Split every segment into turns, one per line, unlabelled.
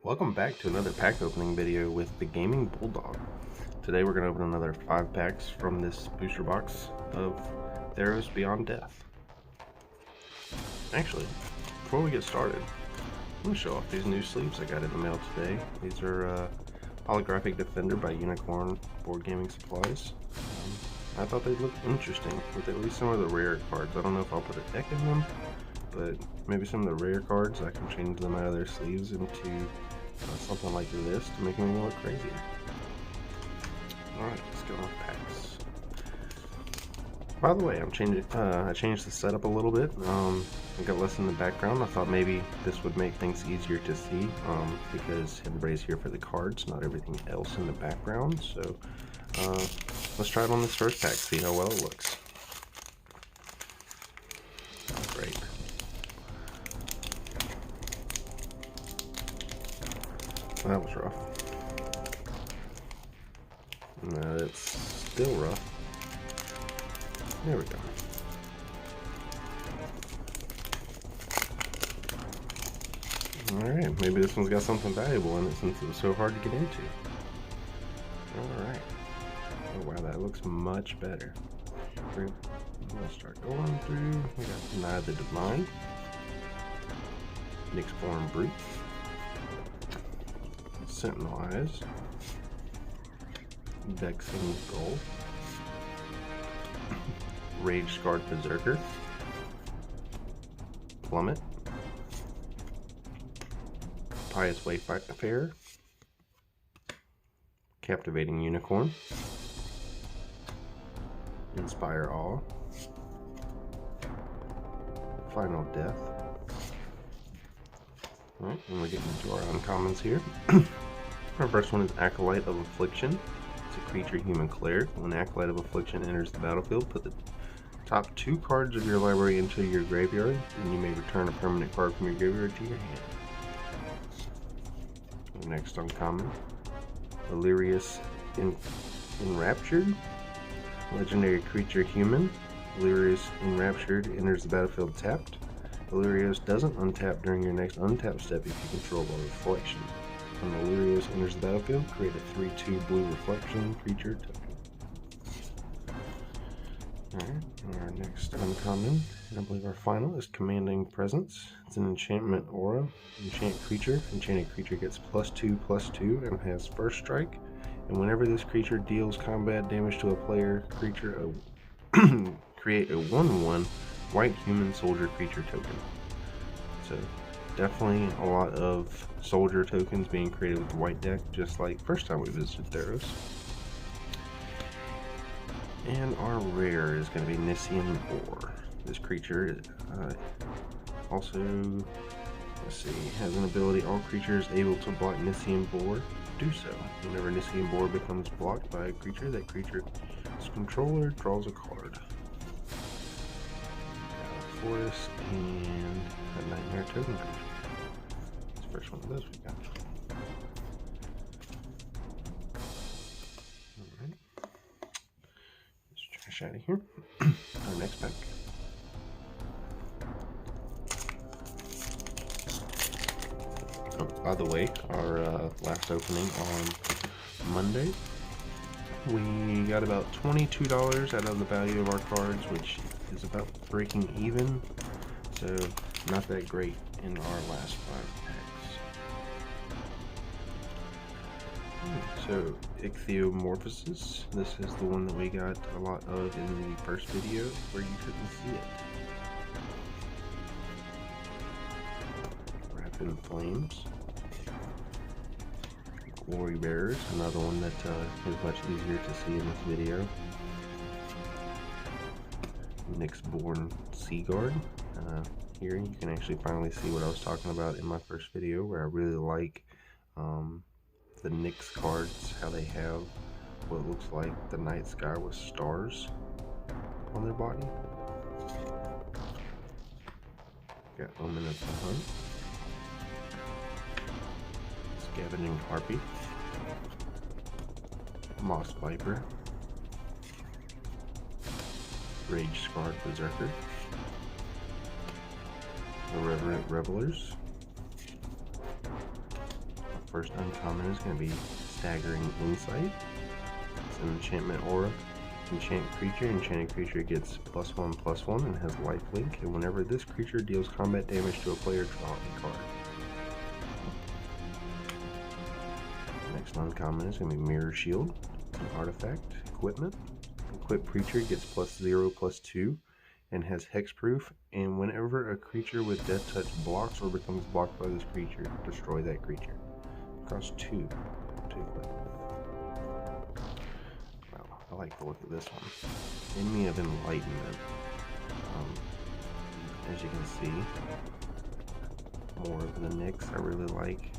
Welcome back to another pack opening video with the Gaming Bulldog. Today we're going to open another 5 packs from this booster box of Theros Beyond Death. Actually, before we get started, I'm going to show off these new sleeves I got in the mail today. These are Holographic Defender by Unicorn Board Gaming Supplies. I thought they'd look interesting with at least some of the rare cards. I don't know if I'll put a deck in them, but maybe some of the rare cards I can change them out of their sleeves into something like this to make them look crazier. Alright, let's go on packs. By the way, I changed the setup a little bit. I got less in the background. I thought maybe this would make things easier to see because everybody's here for the cards, not everything else in the background. So let's try it on this first pack, see how well it looks. Great. That was rough. No, it's still rough. There we go. Alright, maybe this one's got something valuable in it since it was so hard to get into. Alright. Oh wow, that looks much better. We'll start going through. We got Deny the Divine, Nyxborn Brute, Sentinel Eyes, Vexing Gull, Rage Scarred Berserker, Plummet, Pious Wayfarer, Captivating Unicorn, Inspire Awe, Final Death. Alright, and we're getting into our uncommons here. Our first one is Acolyte of Affliction. It's a creature human cleric. When Acolyte of Affliction enters the battlefield, put the top 2 cards of your library into your graveyard, and you may return a permanent card from your graveyard to your hand. The next uncommon, Illyrius Enraptured. Legendary creature human. Illyrius Enraptured enters the battlefield tapped. Illyrius doesn't untap during your next untap step if you control a reflection. When Illyrius enters the battlefield, create a 3/2 blue reflection creature token. Alright, our next uncommon, and I believe our final, is Commanding Presence. It's an enchantment aura. Enchant creature. Enchanted creature gets +2/+2 and has first strike. And whenever this creature deals combat damage to a player creature, create a 1/1 white human soldier creature token. So definitely a lot of soldier tokens being created with the white deck, just like first time we visited Theros. And our rare is going to be Nissian Boar. This creature also, let's see, has an ability: all creatures able to block Nissian Boar do so. Whenever Nissian Boar becomes blocked by a creature, that creature's controller draws a card. Forest and a Nightmare token creature. It's the first one of those we got. Alright. Let's trash out of here. Our next pack. Oh, by the way, our last opening on Monday, we got about $22 out of the value of our cards, which is about breaking even, so not that great in our last 5 packs. So Ichthyomorphosis, this is the one that we got a lot of in the first video where you couldn't see it. Rapid Flames, Glory Bearers, another one that is much easier to see in this video. Nyxborn Seaguard. Here you can actually finally see what I was talking about in my first video, where I really like the Nyx cards, how they have what looks like the night sky with stars on their body. Got Omen of the Hunt, Scavenging Harpy, Moss Viper, Rage Scarred Berserker, Irreverent Revelers, First uncommon is going to be Staggering Insight. It's an enchantment aura. Enchant creature. Enchanted creature gets +1/+1 and has lifelink. And whenever this creature deals combat damage to a player, draw a card. Next uncommon is going to be Mirror Shield. It's an artifact. Equipment. Equipped creature gets +0/+2 and has hexproof. And whenever a creature with Death Touch blocks or becomes blocked by this creature, destroy that creature. It costs 2 to equip. Wow, I like the look of this one. Enemy of Enlightenment. As you can see, more of the Nyx. I really like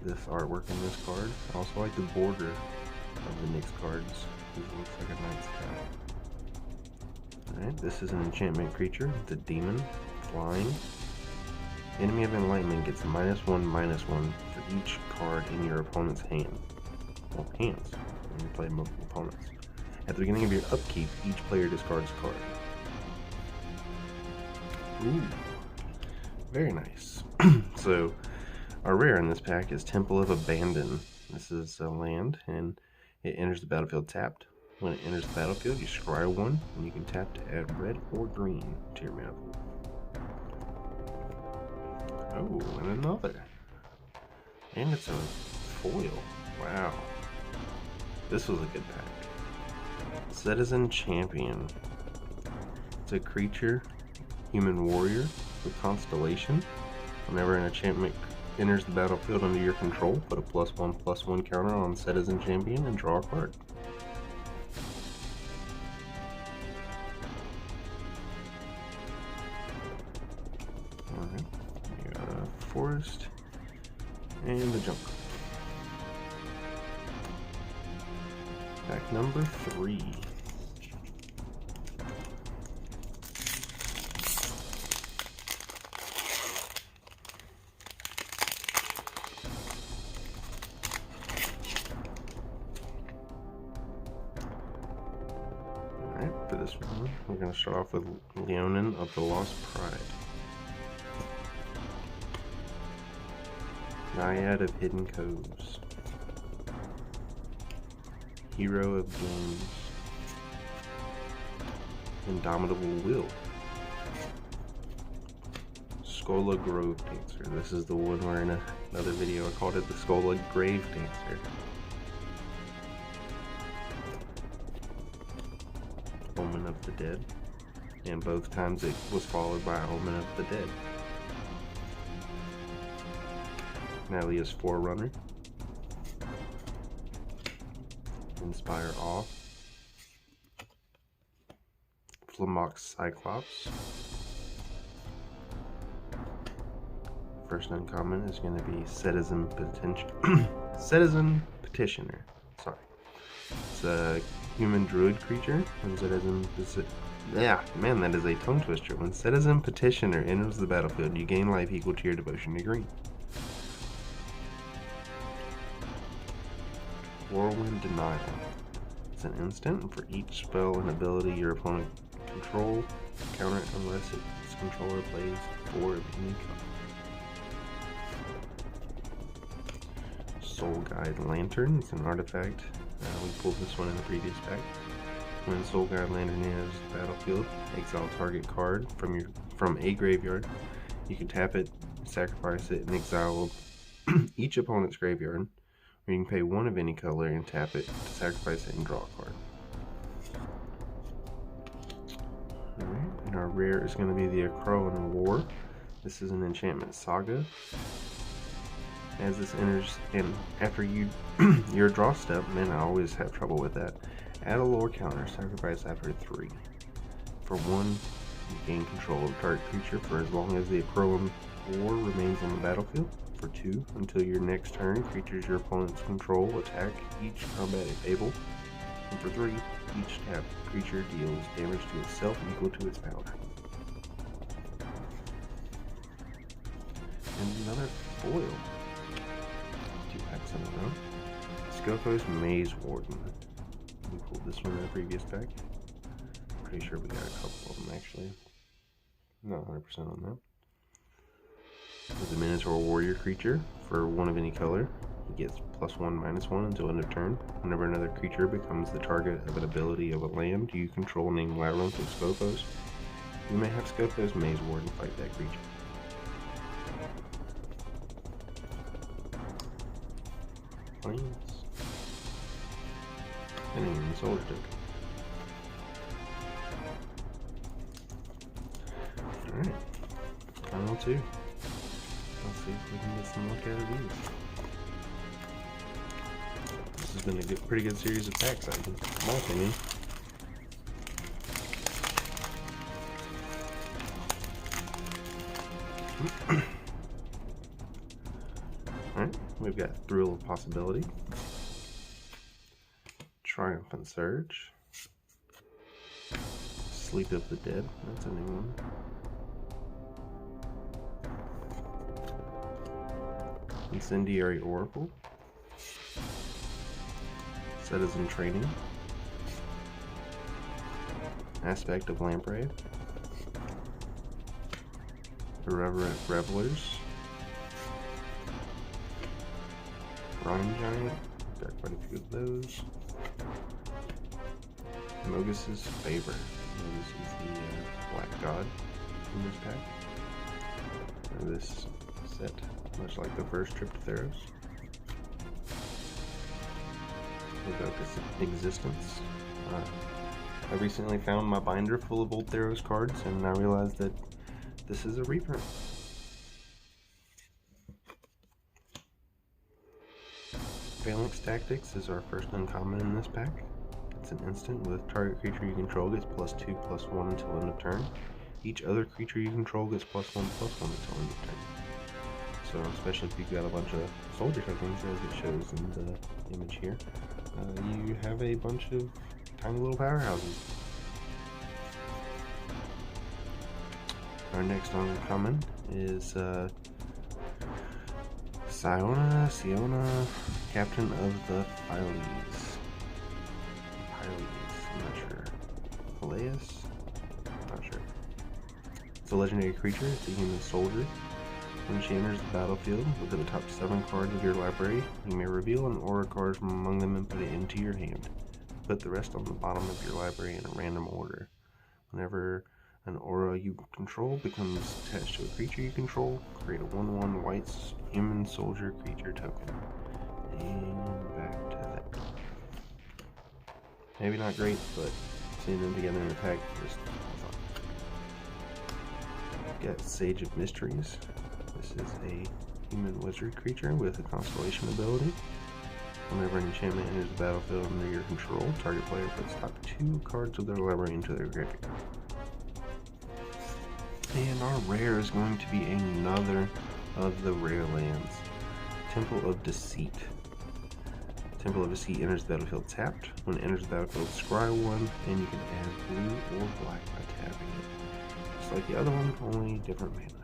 this artwork in this card. I also like the border of the Nyx cards. It looks like a nice guy. Alright, this is an enchantment creature. It's a demon, flying. Enemy of Enlightenment gets -1/-1 for each card in your opponent's hand. Well, hands, when you play multiple opponents. At the beginning of your upkeep, each player discards a card. Ooh, very nice. So, our rare in this pack is Temple of Abandon. This is a land, and it enters the battlefield tapped. When it enters the battlefield, you scry 1, and you can tap to add red or green to your mana pool. Oh, and another. And it's a foil. Wow. This was a good pack. Citizen Champion. It's a creature, human warrior with Constellation. Whenever an enchantment enters the battlefield under your control, put a +1/+1 counter on Citizen Champion and draw a card. Alright, we got a forest and the jungle. Pack number 3. For this one, we're going to start off with Leonin of the Lost Pride. Naiad of Hidden Coves. Hero of Games. Indomitable Will. Skola Grove Dancer. This is the one where in another video I called it the Skola Grave Dancer. Omen of the Dead, and both times it was followed by Omen of the Dead. Nalia's Forerunner. Inspire Awe. Flamox Cyclops. First uncommon is going to be Citizen Petitioner. Sorry. It's a human druid creature. When that is a tongue twister. When Citizen Petitioner enters the battlefield, you gain life equal to your devotion to green. Whirlwind Denial. It's an instant, and for each spell and ability your opponent control, counter it unless its controller plays 4 of any color. Soul Guide Lantern. It's an artifact. We pulled this one in the previous pack. When Soul Guide Lantern enters the battlefield, exile target card from a graveyard. You can tap it, sacrifice it, and exile each opponent's graveyard. Or you can pay 1 of any color and tap it to sacrifice it and draw a card. Alright, and our rare is going to be the Akroan War. This is an enchantment saga. As this enters, and after your draw step, man, I always have trouble with that. Add a lore counter, sacrifice after 3. For 1, you gain control of target creature for as long as the Akroan War remains on the battlefield. For 2, until your next turn, creatures your opponents control attack each combated able. And for 3, each tapped creature deals damage to itself equal to its power. And another foil. 2 packs in a row. Skoko's Maze Warden. We pulled this one in the previous pack. Pretty sure we got a couple of them actually. Not 100% on that. As a Minotaur warrior creature for one of any color, he gets +1/-1 until end of turn. Whenever another creature becomes the target of an ability of a land you control named Labyrinth of Skopos, you may have Skopos Maze Warden fight that creature. Planes. And even the Soldier token. Alright. Final two. Let's see if we can get some luck out of these. This has been a pretty good series of packs, I think, in my opinion. Alright, we've got Thrill of Possibility, Triumphant Surge, Sleep of the Dead, that's a new one. Incendiary Oracle, Citizen Training, Aspect of Lamprey, Irreverent Revelers, Rhyme Giant, got quite a few of those. Mogus's Favor, Mogus is the Black God in this pack. And this set, much like the first trip to Theros. Evoca's Existence. I recently found my binder full of old Theros cards, and I realized that this is a reprint. Phalanx Tactics is our first uncommon in this pack. It's an instant with target creature you control gets +2/+1 until end of turn. Each other creature you control gets +1/+1 until end of turn. So, especially if you've got a bunch of soldier tokens, as it shows in the image here, you have a bunch of tiny little powerhouses. Our next uncommon is Siona, Captain of the Pyles. I'm not sure. Peleus? Not sure. It's a legendary creature. It's a human soldier. When she enters the battlefield, look at the top 7 cards of your library. You may reveal an aura card from among them and put it into your hand. Put the rest on the bottom of your library in a random order. Whenever an aura you control becomes attached to a creature you control, create a 1/1 white human soldier creature token. And back to that. Maybe not great, but seeing them together in a pack, just fun. Got Sage of Mysteries. This is a human wizard creature with a constellation ability. Whenever an enchantment enters the battlefield under your control, target player puts top 2 cards of their library into their graveyard. And our rare is going to be another of the rare lands. Temple of Deceit. Temple of Deceit enters the battlefield tapped. When it enters the battlefield, scry 1, and you can add blue or black by tapping it. Just like the other one, only different mana.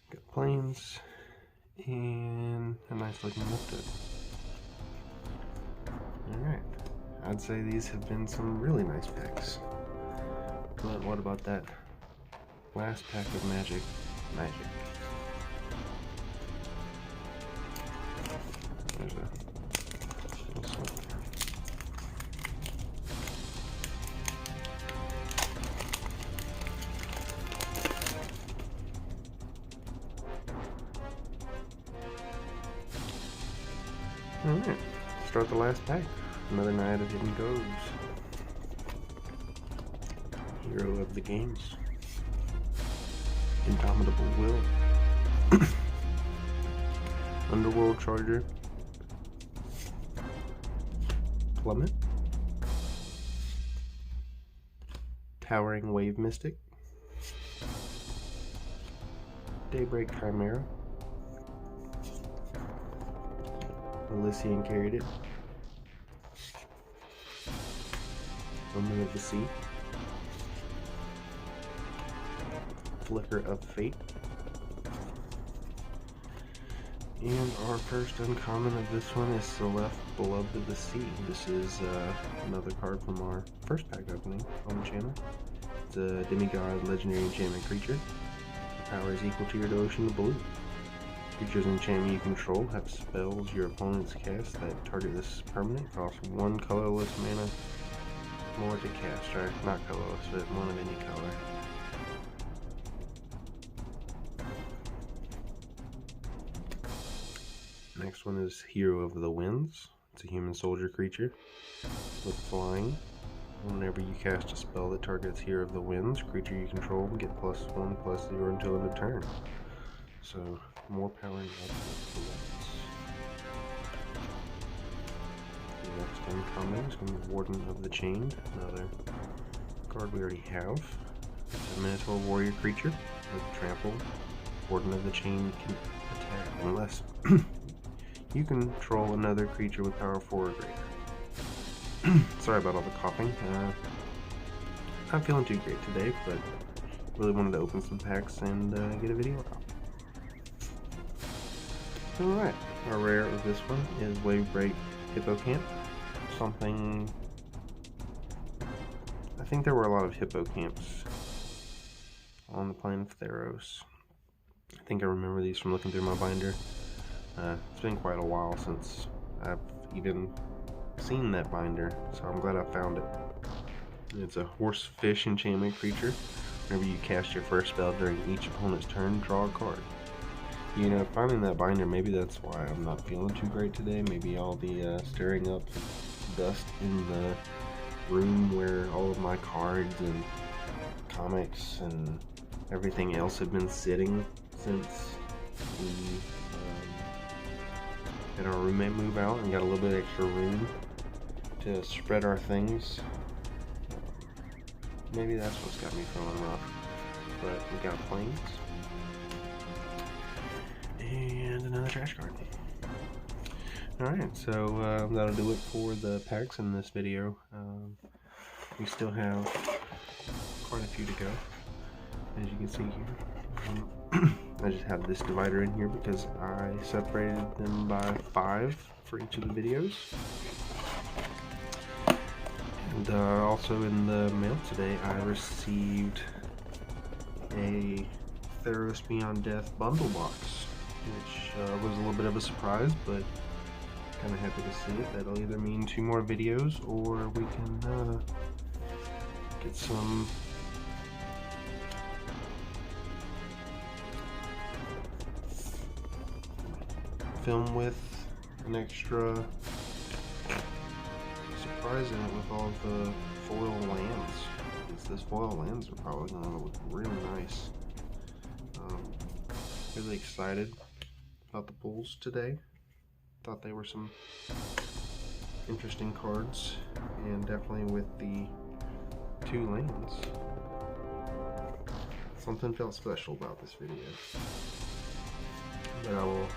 Got plains, and a nice looking lifted. Alright. I'd say these have been some really nice packs. But what about that last pack of Magic? There's a little slip there. Alright, start the last pack. Another night of hidden goes. Hero of the games. Indomitable Will. Underworld Charger. Plummet. Towering Wave Mystic. Daybreak Chimera. Elysian carried it. Woman of the Sea. Flicker of Fate. And our first uncommon of this one is Celeste, Beloved of the Sea. This is another card from our first pack opening on the channel. It's a demigod legendary enchantment creature. The power is equal to your devotion to blue. Creatures and enchantment you control have spells your opponents cast that target this permanent cost 1 colorless mana more to cast, or not colorless, but one of any color. Next one is Hero of the Winds. It's a human soldier creature with flying. Whenever you cast a spell that targets Hero of the Winds, creature you control will get +1/+0 until end of turn. So, more power and output. The next uncommon is going to be Warden of the Chained, another card we already have. It's a Minotaur warrior creature with trample. Warden of the Chained can attack unless you control another creature with power 4 or greater. Sorry about all the coughing. Not feeling too great today, but really wanted to open some packs and get a video out. Alright, our rare of this one is Wavebreak Hippocamp. Something... I think there were a lot of hippocamps on the plane of Theros. I think I remember these from looking through my binder. It's been quite a while since I've even seen that binder, so I'm glad I found it. It's a horse-fish enchantment creature. Whenever you cast your first spell during each opponent's turn, draw a card. You know, finding that binder, maybe that's why I'm not feeling too great today. Maybe all the stirring up dust in the room where all of my cards and comics and everything else have been sitting since we had our roommate move out and got a little bit extra room to spread our things. Maybe that's what's got me feeling rough. But we got planes and another trash card. Alright, so that'll do it for the packs in this video. We still have quite a few to go, as you can see here. I just have this divider in here because I separated them by 5 for each of the videos. And also in the mail today, I received a Theros Beyond Death bundle box, which was a little bit of a surprise, but kind of happy to see it. That'll either mean 2 more videos, or we can get some film with an extra surprise in it with all of the foil lands. These foil lands are probably going to look really nice. Really excited about the pulls today. Thought they were some interesting cards, and definitely with the 2 lands, something felt special about this video. But I will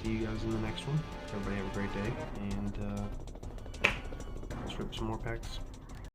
see you guys in the next one. Everybody have a great day, and let's rip some more packs.